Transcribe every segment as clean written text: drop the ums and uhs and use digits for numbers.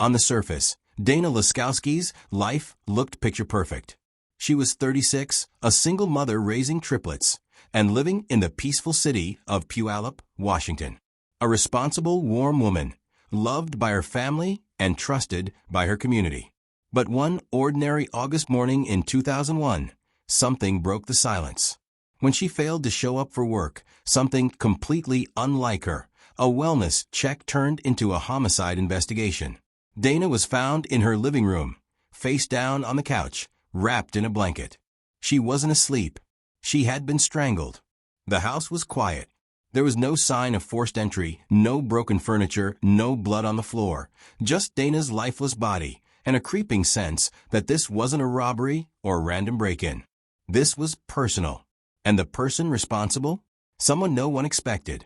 On the surface, Dana Laskowski's life looked picture perfect. She was 36, a single mother raising triplets, and living in the peaceful city of Puyallup, Washington. A responsible, warm woman, loved by her family and trusted by her community. But one ordinary August morning in 2001, something broke the silence. When she failed to show up for work, something completely unlike her, a wellness check turned into a homicide investigation. Dana was found in her living room, face down on the couch, wrapped in a blanket. She wasn't asleep. She had been strangled. The house was quiet. There was no sign of forced entry, no broken furniture, no blood on the floor, just Dana's lifeless body and a creeping sense that this wasn't a robbery or random break-in. This was personal. And the person responsible? Someone no one expected.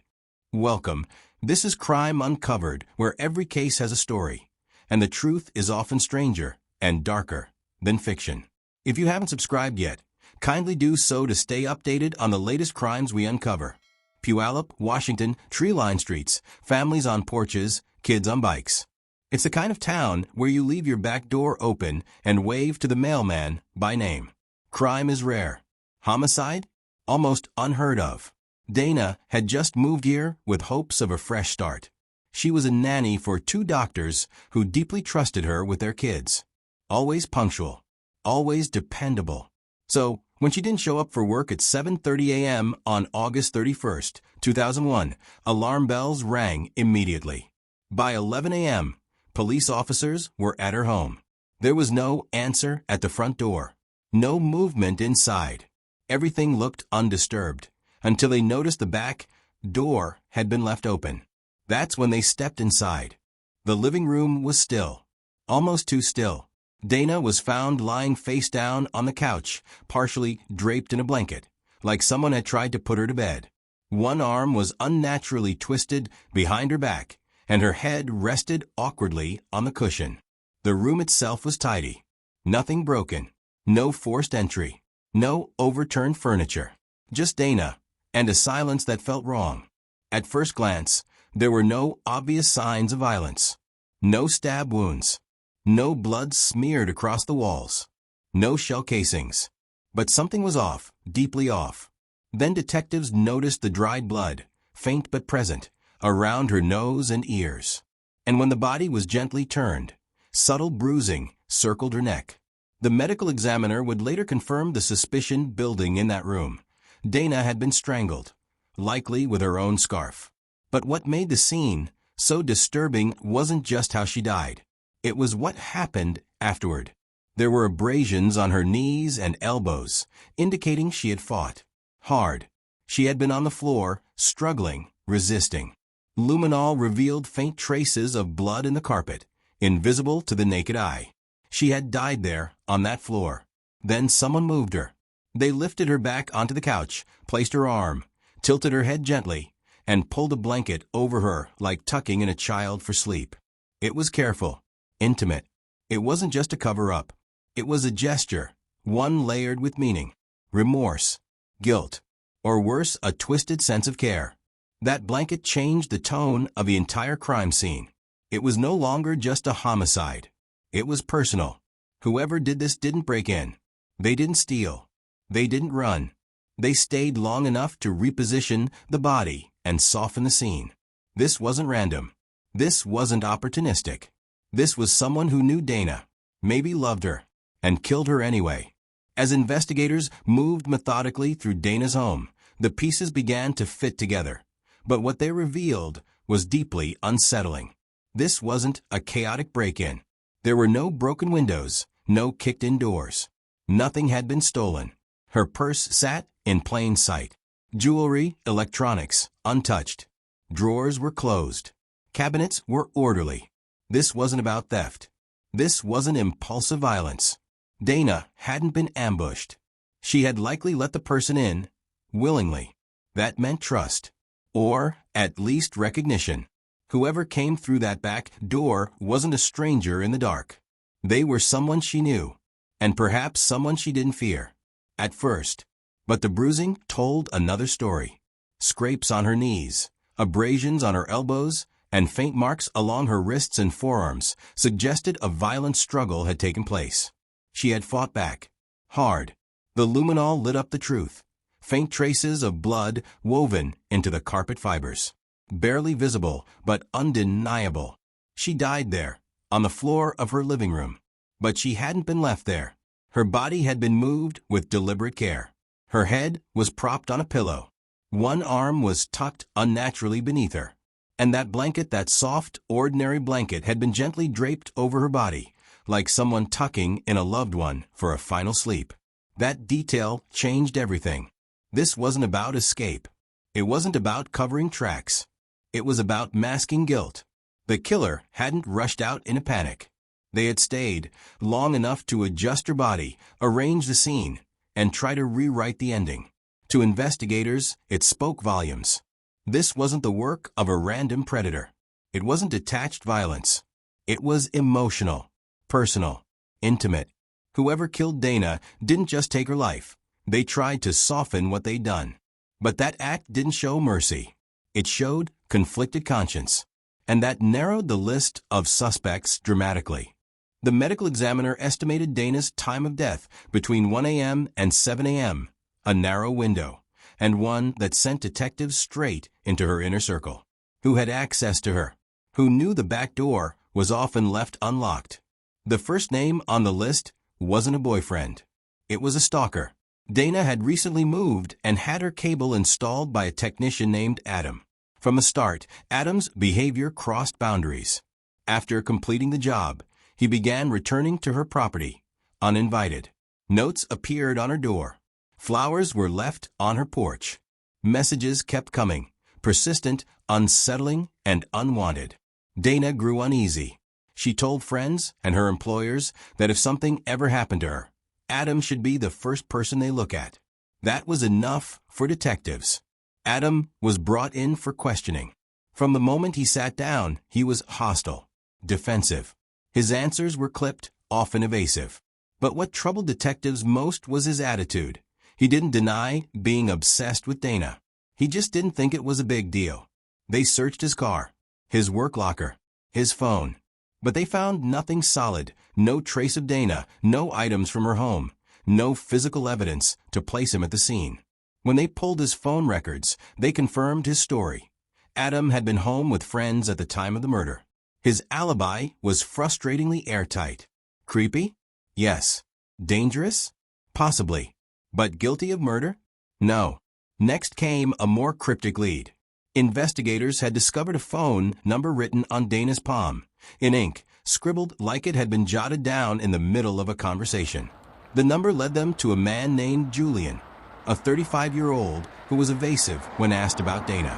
Welcome. This is Crime Uncovered, where every case has a story, and the truth is often stranger and darker than fiction. If you haven't subscribed yet, kindly do so to stay updated on the latest crimes we uncover. Puyallup, Washington, tree-lined streets, families on porches, kids on bikes. It's the kind of town where you leave your back door open and wave to the mailman by name. Crime is rare. Homicide? Almost unheard of. Dana had just moved here with hopes of a fresh start. She was a nanny for 2 doctors who deeply trusted her with their kids. Always punctual. Always dependable. So, when she didn't show up for work at 7:30 a.m. on August 31st, 2001, alarm bells rang immediately. By 11 a.m., police officers were at her home. There was no answer at the front door. No movement inside. Everything looked undisturbed, until they noticed the back door had been left open. That's when they stepped inside. The living room was still, almost too still. Dana was found lying face down on the couch, partially draped in a blanket, like someone had tried to put her to bed. One arm was unnaturally twisted behind her back, and her head rested awkwardly on the cushion. The room itself was tidy. Nothing broken. No forced entry. No overturned furniture. Just Dana, and a silence that felt wrong. At first glance, there were no obvious signs of violence. No stab wounds. No blood smeared across the walls. No shell casings. But something was off, deeply off. Then detectives noticed the dried blood, faint but present, around her nose and ears. And when the body was gently turned, subtle bruising circled her neck. The medical examiner would later confirm the suspicion building in that room. Dana had been strangled, likely with her own scarf. But what made the scene so disturbing wasn't just how she died. It was what happened afterward. There were abrasions on her knees and elbows, indicating she had fought hard. She had been on the floor, struggling, resisting. Luminol revealed faint traces of blood in the carpet, invisible to the naked eye. She had died there, on that floor. Then someone moved her. They lifted her back onto the couch, placed her arm, tilted her head gently, and pulled a blanket over her like tucking in a child for sleep. It was careful, intimate. It wasn't just a cover-up. It was a gesture, one layered with meaning, remorse, guilt, or worse, a twisted sense of care. That blanket changed the tone of the entire crime scene. It was no longer just a homicide. It was personal. Whoever did this didn't break in. They didn't steal. They didn't run. They stayed long enough to reposition the body and soften the scene. This wasn't random. This wasn't opportunistic. This was someone who knew Dana, maybe loved her, and killed her anyway. As investigators moved methodically through Dana's home, the pieces began to fit together. But what they revealed was deeply unsettling. This wasn't a chaotic break-in. There were no broken windows, no kicked-in doors. Nothing had been stolen. Her purse sat in plain sight. Jewelry, electronics, untouched. Drawers were closed. Cabinets were orderly. This wasn't about theft. This wasn't impulsive violence. Dana hadn't been ambushed. She had likely let the person in, willingly. That meant trust. Or, at least, recognition. Whoever came through that back door wasn't a stranger in the dark. They were someone she knew, and perhaps someone she didn't fear. At first. But the bruising told another story. Scrapes on her knees, abrasions on her elbows, and faint marks along her wrists and forearms suggested a violent struggle had taken place. She had fought back. Hard. The luminol lit up the truth. Faint traces of blood woven into the carpet fibers. Barely visible, but undeniable. She died there, on the floor of her living room. But she hadn't been left there. Her body had been moved with deliberate care. Her head was propped on a pillow. One arm was tucked unnaturally beneath her. And that blanket, that soft, ordinary blanket, had been gently draped over her body, like someone tucking in a loved one for a final sleep. That detail changed everything. This wasn't about escape. It wasn't about covering tracks. It was about masking guilt. The killer hadn't rushed out in a panic. They had stayed long enough to adjust her body, arrange the scene, and try to rewrite the ending. To investigators, it spoke volumes. This wasn't the work of a random predator. It wasn't detached violence. It was emotional, personal, intimate. Whoever killed Dana didn't just take her life. They tried to soften what they'd done. But that act didn't show mercy. It showed conflicted conscience. And that narrowed the list of suspects dramatically. The medical examiner estimated Dana's time of death between 1 a.m. and 7 a.m., a narrow window, and one that sent detectives straight into her inner circle. Who had access to her? Who knew the back door was often left unlocked? The first name on the list wasn't a boyfriend. It was a stalker. Dana had recently moved and had her cable installed by a technician named Adam. From the start, Adam's behavior crossed boundaries. After completing the job, he began returning to her property, uninvited. Notes appeared on her door. Flowers were left on her porch. Messages kept coming, persistent, unsettling, and unwanted. Dana grew uneasy. She told friends and her employers that if something ever happened to her, Adam should be the first person they look at. That was enough for detectives. Adam was brought in for questioning. From the moment he sat down, he was hostile, defensive. His answers were clipped, often evasive. But what troubled detectives most was his attitude. He didn't deny being obsessed with Dana. He just didn't think it was a big deal. They searched his car, his work locker, his phone. But they found nothing solid, no trace of Dana, no items from her home, no physical evidence to place him at the scene. When they pulled his phone records, they confirmed his story. Adam had been home with friends at the time of the murder. His alibi was frustratingly airtight. Creepy? Yes. Dangerous? Possibly. But guilty of murder? No. Next came a more cryptic lead. Investigators had discovered a phone number written on Dana's palm, in ink, scribbled like it had been jotted down in the middle of a conversation. The number led them to a man named Julian, a 35-year-old who was evasive when asked about Dana.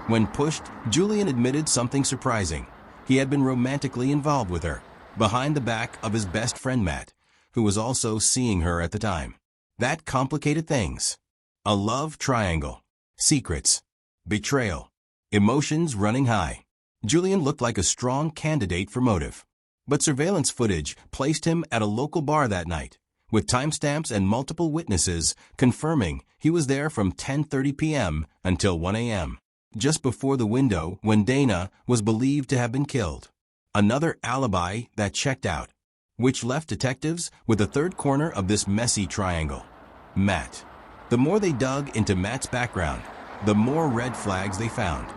When pushed, Julian admitted something surprising. He had been romantically involved with her, behind the back of his best friend Matt, who was also seeing her at the time. That complicated things. A love triangle. Secrets. Betrayal. Emotions running high. Julian looked like a strong candidate for motive. But surveillance footage placed him at a local bar that night, with timestamps and multiple witnesses confirming he was there from 10:30 p.m. until 1 a.m., just before the window when Dana was believed to have been killed. Another alibi that checked out, which left detectives with the third corner of this messy triangle. Matt. The more they dug into Matt's background, the more red flags they found.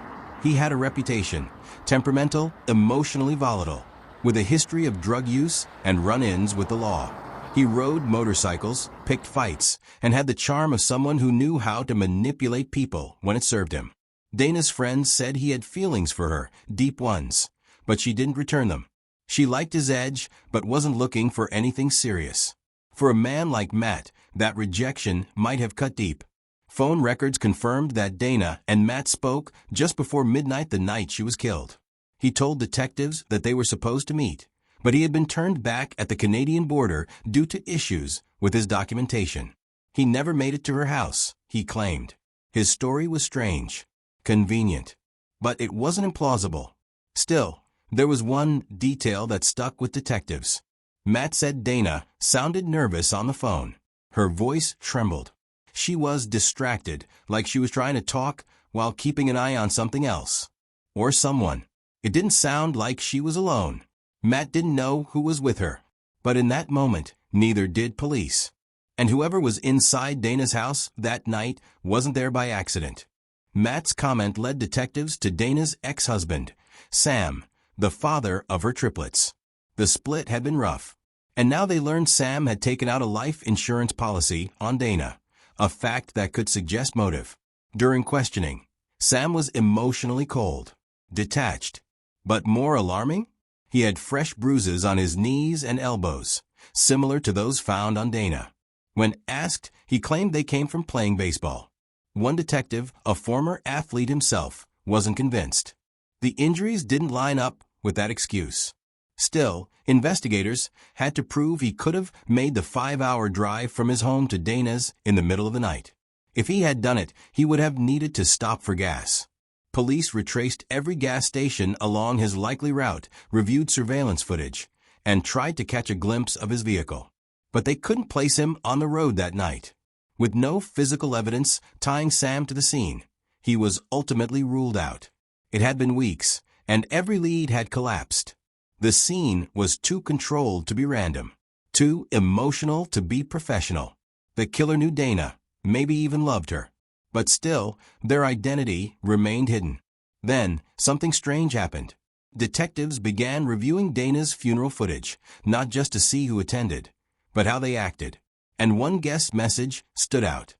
He had a reputation, temperamental, emotionally volatile, with a history of drug use and run-ins with the law. He rode motorcycles, picked fights, and had the charm of someone who knew how to manipulate people when it served him. Dana's friends said he had feelings for her, deep ones, but she didn't return them. She liked his edge, but wasn't looking for anything serious. For a man like Matt, that rejection might have cut deep. Phone records confirmed that Dana and Matt spoke just before midnight the night she was killed. He told detectives that they were supposed to meet, but he had been turned back at the Canadian border due to issues with his documentation. He never made it to her house, he claimed. His story was strange, convenient, but it wasn't implausible. Still, there was one detail that stuck with detectives. Matt said Dana sounded nervous on the phone. Her voice trembled. She was distracted, like she was trying to talk while keeping an eye on something else. Or someone. It didn't sound like she was alone. Matt didn't know who was with her. But in that moment, neither did police. And whoever was inside Dana's house that night wasn't there by accident. Matt's comment led detectives to Dana's ex-husband, Sam, the father of her triplets. The split had been rough. And now they learned Sam had taken out a life insurance policy on Dana, a fact that could suggest motive. During questioning, Sam was emotionally cold, detached. But more alarming? He had fresh bruises on his knees and elbows, similar to those found on Dana. When asked, he claimed they came from playing baseball. One detective, a former athlete himself, wasn't convinced. The injuries didn't line up with that excuse. Still, investigators had to prove he could have made the 5-hour drive from his home to Dana's in the middle of the night. If he had done it, he would have needed to stop for gas. Police retraced every gas station along his likely route, reviewed surveillance footage, and tried to catch a glimpse of his vehicle. But they couldn't place him on the road that night. With no physical evidence tying Sam to the scene, he was ultimately ruled out. It had been weeks, and every lead had collapsed. The scene was too controlled to be random, too emotional to be professional. The killer knew Dana, maybe even loved her. But still, their identity remained hidden. Then, something strange happened. Detectives began reviewing Dana's funeral footage, not just to see who attended, but how they acted. And one guest message stood out.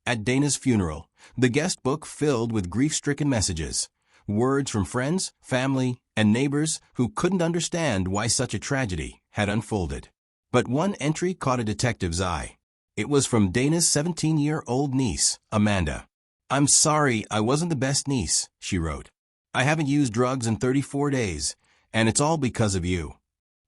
At Dana's funeral, the guest book filled with grief-stricken messages, words from friends, family, and neighbors who couldn't understand why such a tragedy had unfolded. But one entry caught a detective's eye. It was from Dana's 17-year-old niece, Amanda. "I'm sorry I wasn't the best niece," she wrote. "I haven't used drugs in 34 days, and it's all because of you."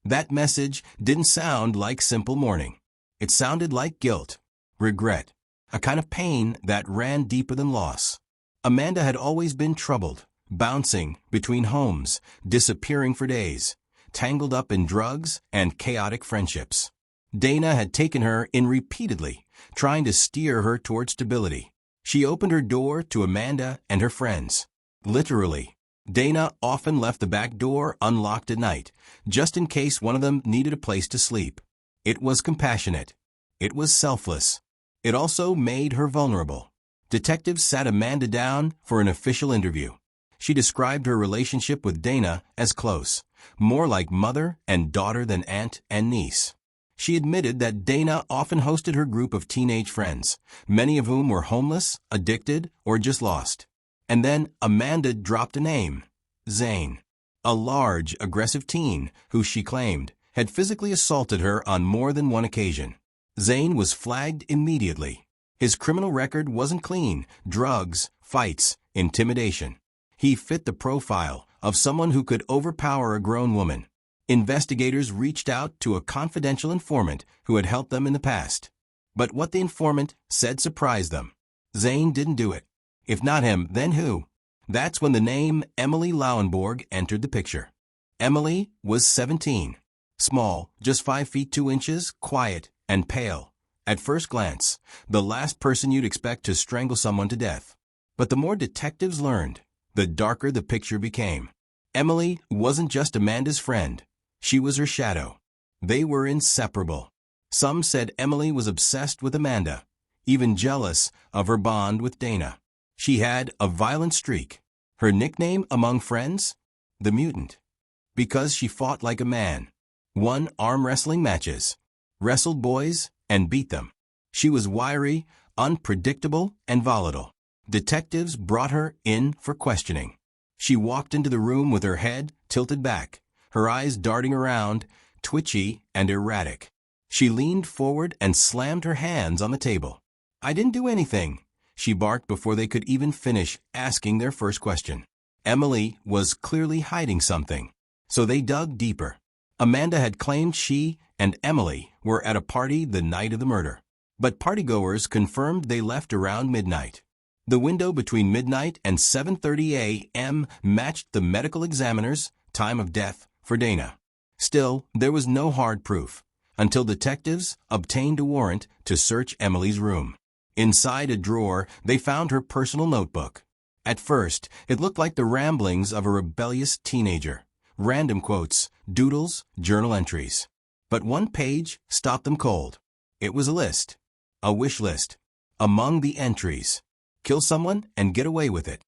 That message didn't sound like simple mourning. It sounded like guilt, regret, a kind of pain that ran deeper than loss. Amanda had always been troubled, bouncing between homes, disappearing for days, tangled up in drugs and chaotic friendships. Dana had taken her in repeatedly, trying to steer her toward stability. She opened her door to Amanda and her friends. Literally, Dana often left the back door unlocked at night, just in case one of them needed a place to sleep. It was compassionate. It was selfless. It also made her vulnerable. Detectives sat Amanda down for an official interview. She described her relationship with Dana as close, more like mother and daughter than aunt and niece. She admitted that Dana often hosted her group of teenage friends, many of whom were homeless, addicted, or just lost. And then Amanda dropped a name, Zane, a large, aggressive teen who she claimed had physically assaulted her on more than one occasion. Zane was flagged immediately. His criminal record wasn't clean: drugs, fights, intimidation. He fit the profile of someone who could overpower a grown woman. Investigators reached out to a confidential informant who had helped them in the past. But what the informant said surprised them. Zane didn't do it. If not him, then who? That's when the name Emily Lauenborg entered the picture. Emily was 17. Small, just 5 feet 2 inches, quiet, and pale. At first glance, the last person you'd expect to strangle someone to death. But the more detectives learned, the darker the picture became. Emily wasn't just Amanda's friend. She was her shadow. They were inseparable. Some said Emily was obsessed with Amanda, even jealous of her bond with Dana. She had a violent streak. Her nickname among friends? The Mutant. Because she fought like a man. Won arm wrestling matches, wrestled boys, and beat them. She was wiry, unpredictable, and volatile. Detectives brought her in for questioning. She walked into the room with her head tilted back, her eyes darting around, twitchy and erratic. She leaned forward and slammed her hands on the table. "I didn't do anything," she barked before they could even finish asking their first question. Emily was clearly hiding something, so they dug deeper. Amanda had claimed she and Emily were at a party the night of the murder, but partygoers confirmed they left around midnight. The window between midnight and 7:30 a.m. matched the medical examiner's time of death for Dana. Still, there was no hard proof, until detectives obtained a warrant to search Emily's room. Inside a drawer, they found her personal notebook. At first, it looked like the ramblings of a rebellious teenager. Random quotes, doodles, journal entries. But one page stopped them cold. It was a list. A wish list. Among the entries, kill someone and get away with it.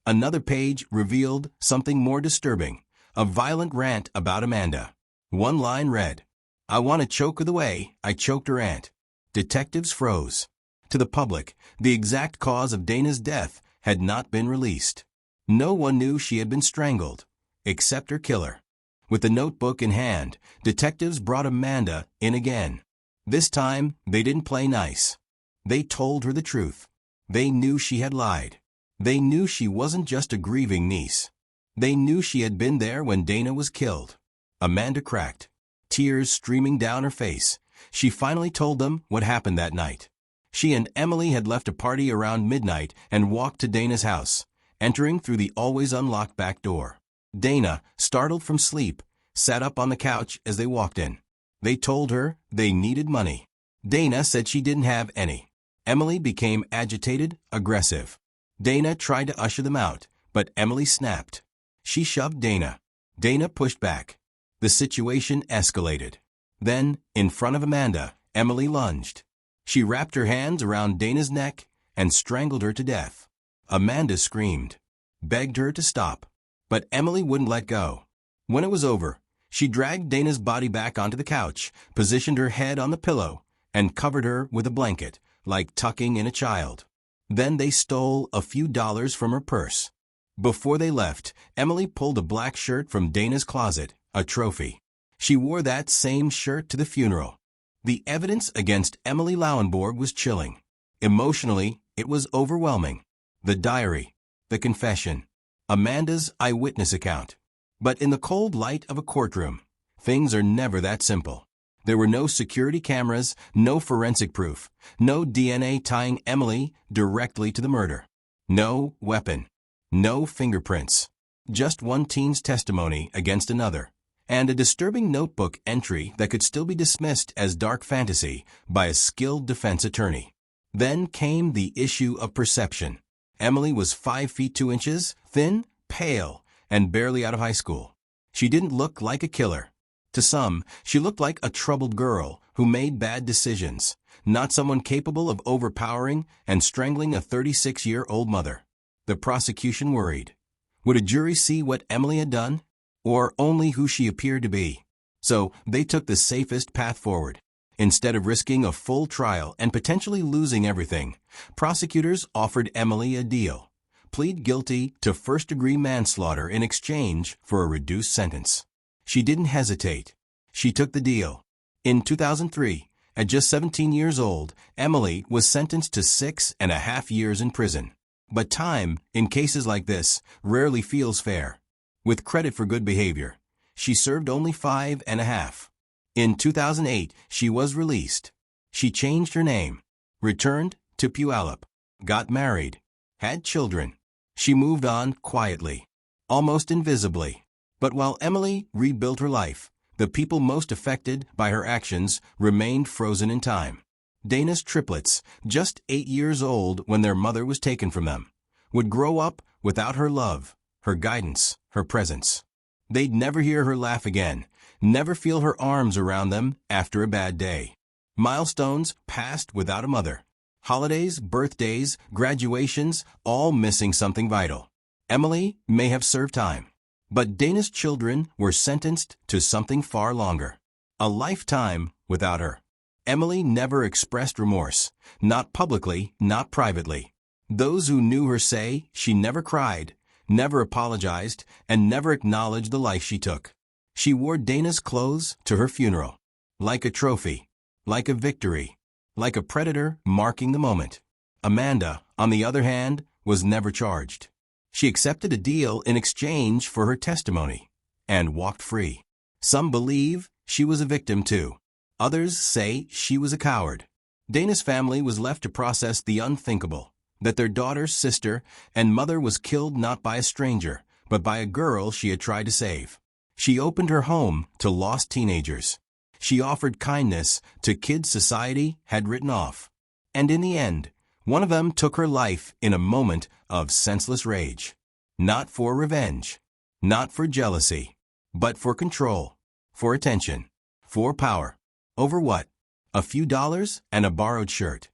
Another page revealed something more disturbing, a violent rant about Amanda. One line read, "I want to choke her the way I choked her aunt." Detectives froze. To the public, the exact cause of Dana's death had not been released. No one knew she had been strangled, except her killer. With the notebook in hand, detectives brought Amanda in again. This time, they didn't play nice. They told her the truth. They knew she had lied. They knew she wasn't just a grieving niece. They knew she had been there when Dana was killed. Amanda cracked, tears streaming down her face. She finally told them what happened that night. She and Emily had left a party around midnight and walked to Dana's house, entering through the always unlocked back door. Dana, startled from sleep, sat up on the couch as they walked in. They told her they needed money. Dana said she didn't have any. Emily became agitated, aggressive. Dana tried to usher them out, but Emily snapped. She shoved Dana. Dana pushed back. The situation escalated. Then, in front of Amanda, Emily lunged. She wrapped her hands around Dana's neck and strangled her to death. Amanda screamed, begged her to stop, but Emily wouldn't let go. When it was over, she dragged Dana's body back onto the couch, positioned her head on the pillow, and covered her with a blanket, like tucking in a child. Then they stole a few dollars from her purse. Before they left, Emily pulled a black shirt from Dana's closet, a trophy. She wore that same shirt to the funeral. The evidence against Emily Lauenborg was chilling. Emotionally, it was overwhelming. The diary, the confession, Amanda's eyewitness account. But in the cold light of a courtroom, things are never that simple. There were no security cameras, no forensic proof, no DNA tying Emily directly to the murder. No weapon. No fingerprints. Just one teen's testimony against another. And a disturbing notebook entry that could still be dismissed as dark fantasy by a skilled defense attorney. Then came the issue of perception. Emily was 5 feet 2 inches, thin, pale, and barely out of high school. She didn't look like a killer. To some, she looked like a troubled girl who made bad decisions, not someone capable of overpowering and strangling a 36-year-old mother. The prosecution worried. Would a jury see what Emily had done, or only who she appeared to be? So they took the safest path forward. Instead of risking a full trial and potentially losing everything, prosecutors offered Emily a deal. Plead guilty to first-degree manslaughter in exchange for a reduced sentence. She didn't hesitate. She took the deal. In 2003, at just 17 years old, Emily was sentenced to 6.5 years in prison. But time, in cases like this, rarely feels fair. With credit for good behavior, she served only 5.5. In 2008, she was released. She changed her name, returned to Puyallup, got married, had children. She moved on quietly, almost invisibly. But while Emily rebuilt her life, the people most affected by her actions remained frozen in time. Dana's triplets, just 8 years old when their mother was taken from them, would grow up without her love, her guidance, her presence. They'd never hear her laugh again, never feel her arms around them after a bad day. Milestones passed without a mother. Holidays, birthdays, graduations, all missing something vital. Emily may have served time, but Dana's children were sentenced to something far longer. A lifetime without her. Emily never expressed remorse, not publicly, not privately. Those who knew her say she never cried, never apologized, and never acknowledged the life she took. She wore Dana's clothes to her funeral, like a trophy, like a victory, like a predator marking the moment. Amanda, on the other hand, was never charged. She accepted a deal in exchange for her testimony and walked free. Some believe she was a victim too. Others say she was a coward. Dana's family was left to process the unthinkable, that their daughter's sister and mother was killed not by a stranger, but by a girl she had tried to save. She opened her home to lost teenagers. She offered kindness to kids society had written off. And in the end, One of them took her life in a moment of senseless rage. Not for revenge, not for jealousy, but for control, for attention, for power. Over what? A few dollars and a borrowed shirt.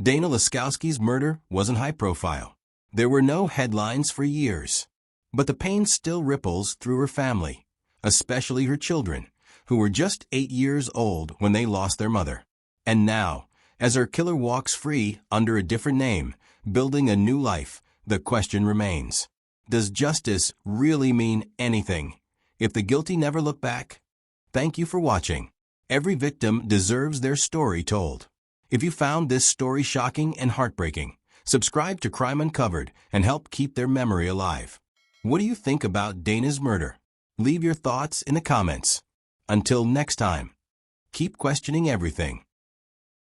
Dana Laskowski's murder wasn't high profile. There were no headlines for years. But the pain still ripples through her family, especially her children, who were just 8 years old when they lost their mother. And now, as her killer walks free under a different name, building a new life, the question remains: does justice really mean anything if the guilty never look back? Thank you for watching. Every victim deserves their story told. If you found this story shocking and heartbreaking, subscribe to Crime Uncovered and help keep their memory alive. What do you think about Dana's murder? Leave your thoughts in the comments. Until next time, keep questioning everything.